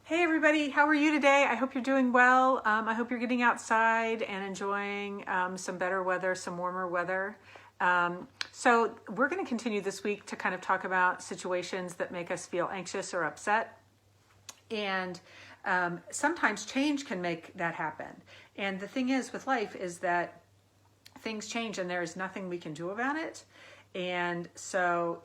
Hey everybody, how are you today? I hope you're doing well. I hope you're getting outside and enjoying some better weather, some warmer weather. So we're going to continue this week to kind of talk about situations that make us feel anxious or upset. And sometimes change can make that happen. And the thing is with life is that things change and there is nothing we can do about it. And so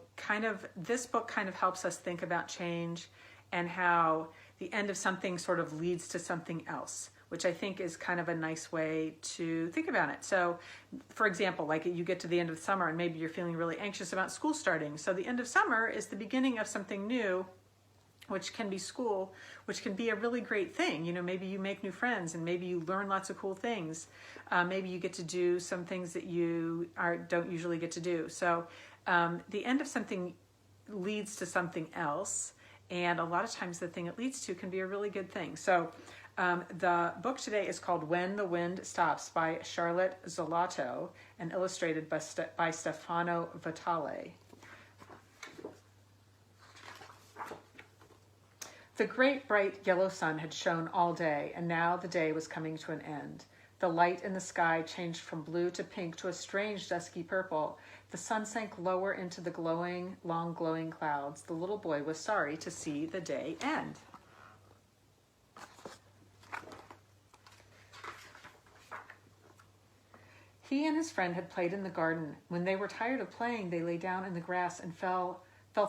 this book kind of helps us think about change and how the end of something sort of leads to something else, which I think is kind of a nice way to think about it. So, for example, like you get to the end of summer and maybe you're feeling really anxious about school starting. So the end of summer is the beginning of something new, which can be school, which can be a really great thing. You know, maybe you make new friends and maybe you learn lots of cool things. Maybe you get to do some things that you don't usually get to do. So the end of something leads to something else. And a lot of times the thing it leads to can be a really good thing. So the book today is called When the Wind Stops by Charlotte Zolato and illustrated by Stefano Vitale. The great bright yellow sun had shone all day, and now the day was coming to an end. The light in the sky changed from blue to pink to a strange dusky purple. The sun sank lower into the long glowing clouds. The little boy was sorry to see the day end. He and his friend had played in the garden. When they were tired of playing, they lay down in the grass and felt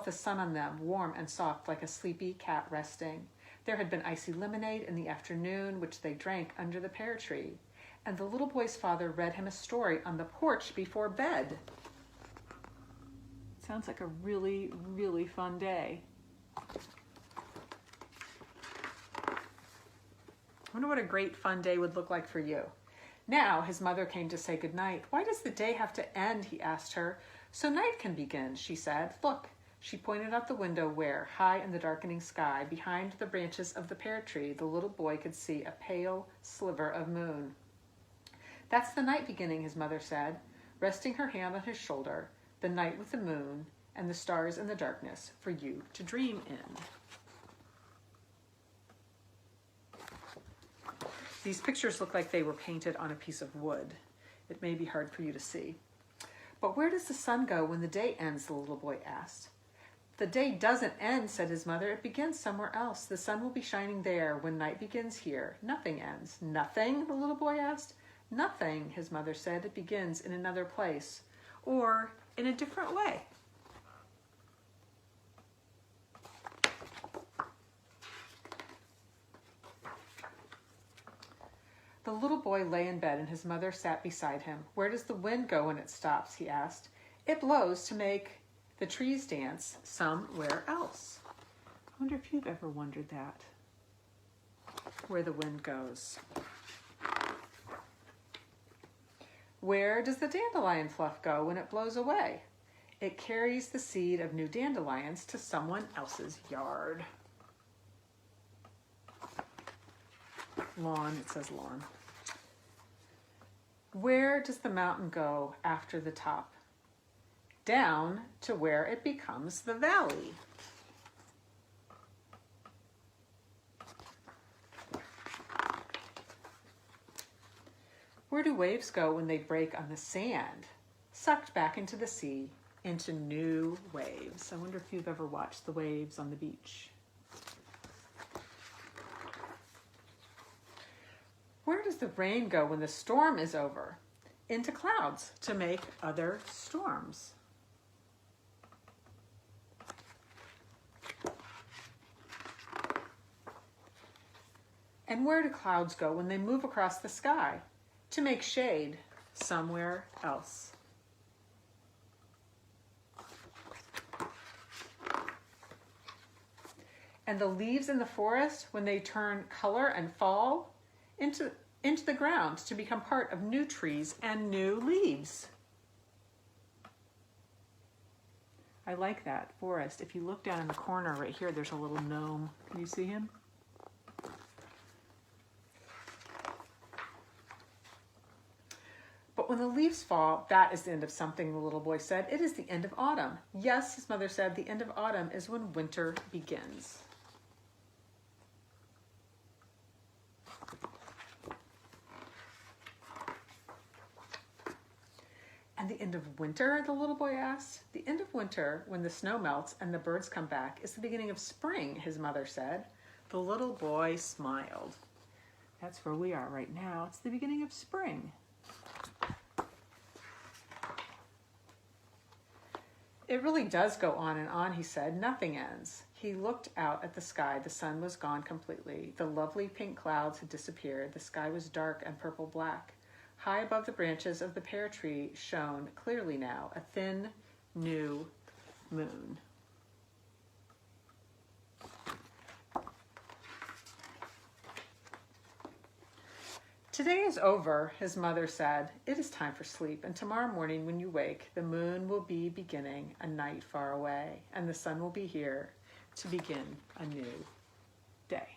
the sun on them, warm and soft like a sleepy cat resting. There had been icy lemonade in the afternoon, which they drank under the pear tree. And the little boy's father read him a story on the porch before bed. Sounds like a really, really fun day. I wonder what a great fun day would look like for you. Now his mother came to say goodnight. Why does the day have to end? He asked her. So night can begin, she said. Look. She pointed out the window where, high in the darkening sky, behind the branches of the pear tree, the little boy could see a pale sliver of moon. That's the night beginning, his mother said, resting her hand on his shoulder, the night with the moon and the stars in the darkness for you to dream in. These pictures look like they were painted on a piece of wood. It may be hard for you to see. But where does the sun go when the day ends? The little boy asked. The day doesn't end, said his mother. It begins somewhere else. The sun will be shining there when night begins here. Nothing ends. Nothing? The little boy asked. Nothing, his mother said. It begins in another place or in a different way. The little boy lay in bed and his mother sat beside him. Where does the wind go when it stops? He asked. It blows to make the trees dance somewhere else. I wonder if you've ever wondered that, where the wind goes. Where does the dandelion fluff go when it blows away? It carries the seed of new dandelions to someone else's yard. Lawn, it says lawn. Where does the mountain go after the top? Down to where it becomes the valley. Where do waves go when they break on the sand? Sucked back into the sea, into new waves. I wonder if you've ever watched the waves on the beach. Where does the rain go when the storm is over? Into clouds to make other storms. And where do clouds go when they move across the sky? To make shade somewhere else. And the leaves in the forest, when they turn color and fall into the ground to become part of new trees and new leaves. I like that forest. If you look down in the corner right here, there's a little gnome. Can you see him? But when the leaves fall, that is the end of something, the little boy said. It is the end of autumn. Yes, his mother said, the end of autumn is when winter begins. And the end of winter, the little boy asked. The end of winter, when the snow melts and the birds come back, is the beginning of spring, his mother said. The little boy smiled. That's where we are right now. It's the beginning of spring. It really does go on and on, he said. Nothing ends. He looked out at the sky. The sun was gone completely. The lovely pink clouds had disappeared. The sky was dark and purple-black. High above the branches of the pear tree shone clearly now a thin, new moon. Today is over, his mother said. It is time for sleep, and tomorrow morning when you wake, the moon will be beginning a night far away, and the sun will be here to begin a new day.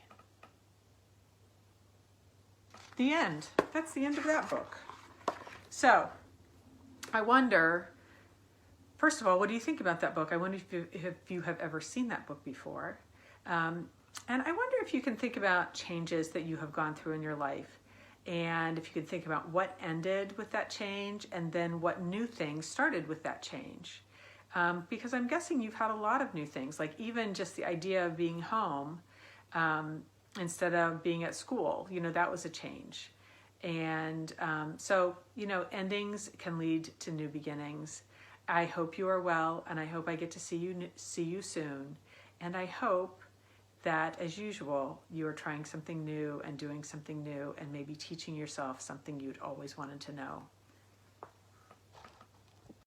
The end. That's the end of that book. So, I wonder, first of all, what do you think about that book? I wonder if you have ever seen that book before. And I wonder if you can think about changes that you have gone through in your life. And if you could think about what ended with that change and then what new things started with that change. Because I'm guessing you've had a lot of new things, like even just the idea of being home instead of being at school, that was a change. And so, endings can lead to new beginnings. I hope you are well, and I hope I get to see you soon. And I hope that, as usual, you are trying something new and doing something new and maybe teaching yourself something you'd always wanted to know.